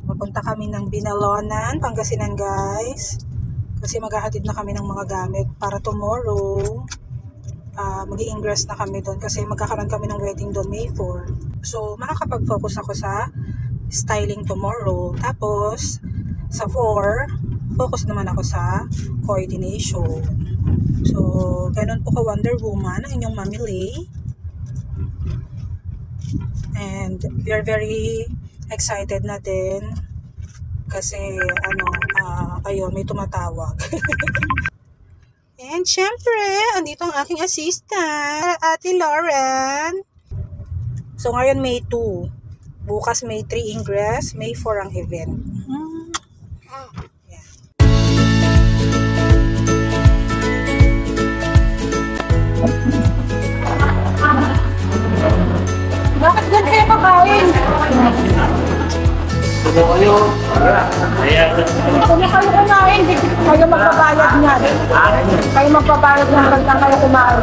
Papunta kami ng Binalonan, Pangasinan guys. Kasi maghahatid na kami ng mga gamit para tomorrow. Mag-i-ingress na kami doon kasi magkakaroon kami ng wedding doon May 4. So makakapag-focus ako sa styling tomorrow. Tapos sa 4, focus naman ako sa coordination. So ganun po ka Wonder Woman ang inyong mamili. And we are very excited na din kasi ayun, may tumatawag. And syempre, andito ang aking assistant, Ate Lauren. So ngayon May 2. Bukas May 3 ingress, May 4 ang event. Yeah. Bakit gan kayo makain? Kayo kumain, kayo magpabayad niyan. Kayo magpabayad ng kantang kayo kumain.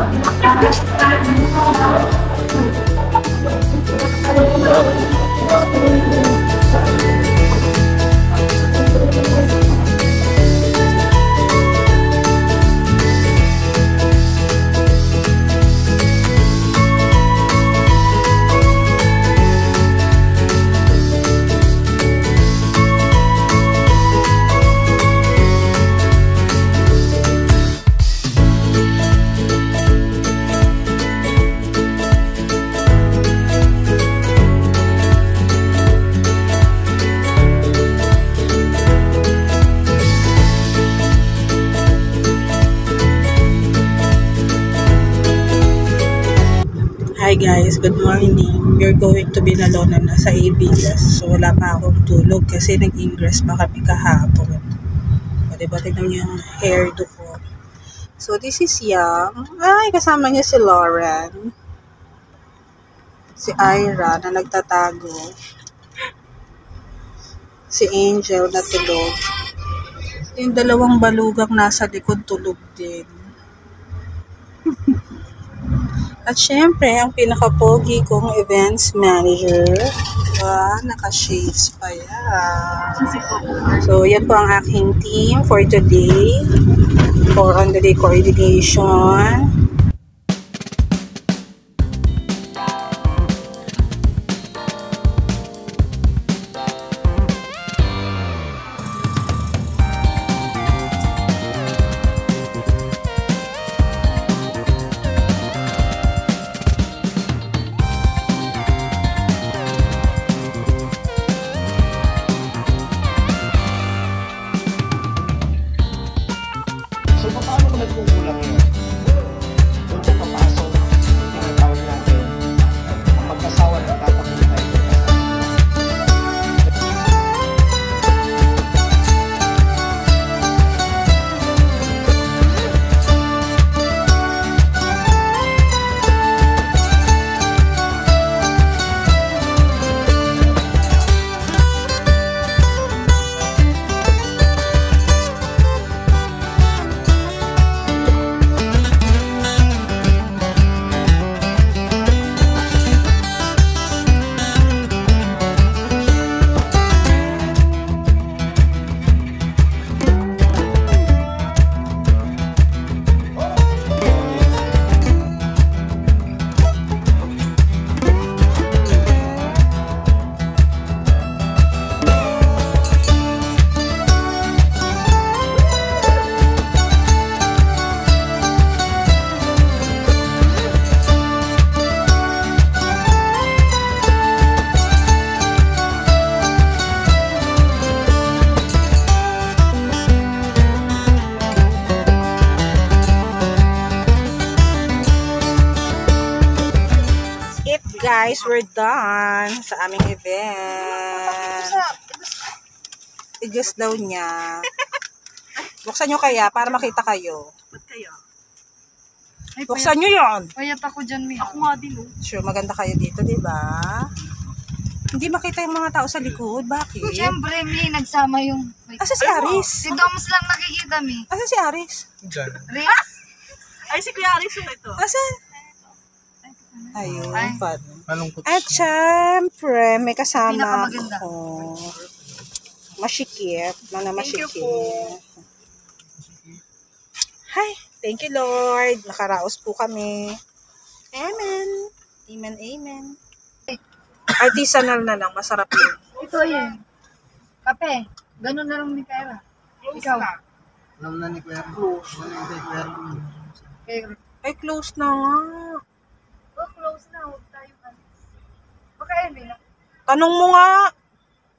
Hi guys, good morning. We're going to Binalonan na sa ABS. So wala pa akong tulog kasi nag-ingress pa kami kahapon. O diba, tignan niyo yung hairdo ko. So this is Yang. Ay, kasama niya si Lauren. Si Ira na nagtatago. Si Angel na tulog. Yung dalawang balugang nasa likod tulog din. At syempre, ang pinaka-pogi kong events manager, naka-shades pa yan. So, yan po ang aking team for today, for on-the-day coordination. Nagkukulang yun. Doon po papasok, tinatawag natin ang pagkasawa ng tatapunan. Guys, we're done sa aming event. Igas daw niya. Buksan nyo kaya para makita kayo. Ba't kaya? Buksan nyo yun. Payat ako dyan, Mia. Ako nga din, oh. Sure, maganda kayo dito, diba? Hindi makita yung mga tao sa likod. Bakit? Siyempre, Mi, nagsama yung... Asa si Aris? Si Doms lang nakikita, Mi. Asa si Aris? Riz? Ay, si Kuya Aris yung ito. Asa? Ayun, Ay. fun. Malungkot At syempre, may kasama Pinakamaganda. ako. masikip. Mga Thank you masikip. po. Hi, thank you Lord. Nakaraos po kami. Amen. Amen, amen. Artisanal na lang, masarap yun. Ito yun. Kape. Ganun na lang ni Kara. Ikaw. Alam na ni Kuya Close. Wala yung kay Kuya Close. Okay. Ay, close na nga. Oh, close na. Huwag tayo alis. Baka yun eh. Tanong mo nga.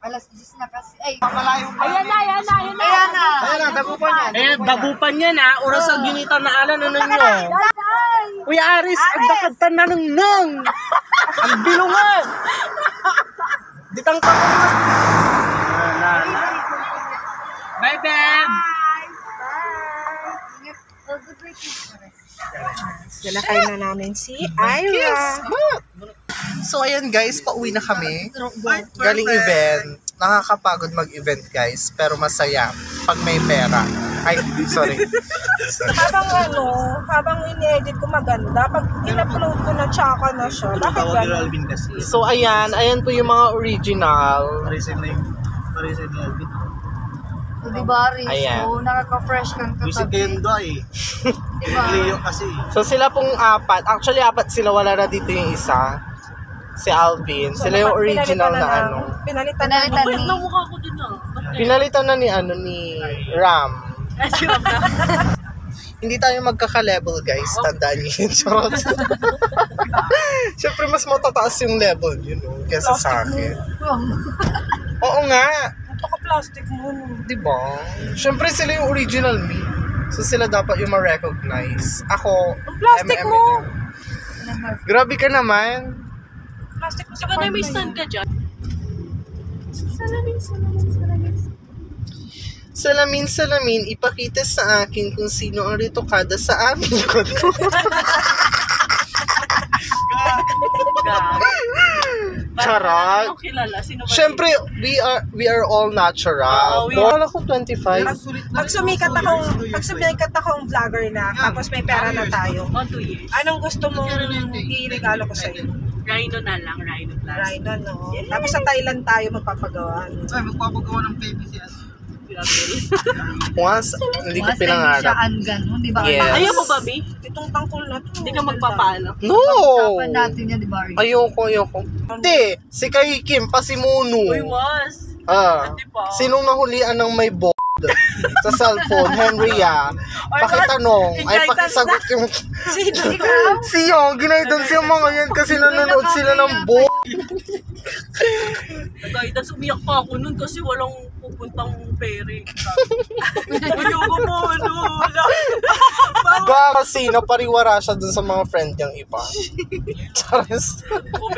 Alas 10 na kasi. Ay, Ayan na, ayan na, ayan na. ayan na. Ayan na, dagupan yan. Eh, dagupan yan ha. Oras ang ginita na ala na ninyo. Kuya Aris, ang dakatan na nung nung. Ang bilungan. Ditang ka. Bye, babe. Oh, good weekend. Lalakay na namin si Ira. So ayan guys, pauwi na kami. Galing event. Nakakapagod mag-event guys, pero masaya pag may pera. Ay, sorry. Habang ini-edit ko maganda, pag in-upload ko na tsaka na siya. Bakit Tawag ni gano'n? Alvin kasi. So ayan po yung mga original. Parisin na yung Parisin ni Alvin. O, diba, Riz? Ayan. Oo, nakaka-fresh kang Visit kayo katabi. doon eh. Diba? Leo kasi. So sila pong apat. Actually, apat sila. Wala na dito yung isa. Si Alvin. Sila yung original na ano. Pinalitan Pinalitan ni... Mukha ko dun ah. Pinalitan na ni Ram. Ay, sirap na. Hindi tayo magkaka-level guys. Tandaan niyo yun. Charot. Siyempre mas matataas yung level, you know, kesa sa akin. Oo nga. Plastic mo. Diba? Siyempre sila yung original me. So sila dapat yung ma-recognize. Ako, Ang plastic M&M. mo! Grabe ka naman. Plastic mo sa Ikaw na may kwarto stand ka dyan. Salamin, ipakita sa akin kung sino ang retokada sa amin. Charot. Ano kilala? Sino ba? Siyempre, we are all natural. Oo, Wala ko 25. Pag sumikat akong vlogger na, tapos may pera na tayo, On 2 years. anong gusto mong i-regalo ko sa'yo? Rhino na lang. Rhino plus. Rhino, no? Tapos sa Thailand tayo magpapagawa. Ay, magpapagawa ng baby si Alvin. Once, hindi ko Mas hindi siya pinangarap. ungan. Di ba? Yes. Ayaw mo ba, B? Itong tangkol na to. Hindi ka magpapaano. No! Usapan natin yan, di ba, Riz? Ayoko. Hindi, si Kay Kim, pasimuno. Uy, was. Ah, Di ba? sinong nahulian ng may sa cellphone? Henry pakitanong, ay pakisagot yung siyo, ginaydon siya mga yan kasi nanonood sila ng Guys, umiyak pa ako nun kasi walang pupuntang pere. Ayoko po, ano. ba kasi napariwara siya dun sa mga friend niyang iba. Charis.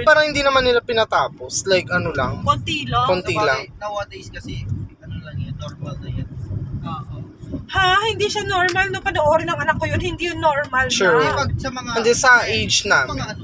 Parang hindi naman nila pinatapos. Like ano lang, Konti lang. konti lang. Nowadays kasi, ano lang yan, normal na yan. Ha? Hindi siya normal. No, panoorin ng anak ko yun. Hindi yun normal Sure. na. Pag sa mga, Hindi sa age namin. mga ano,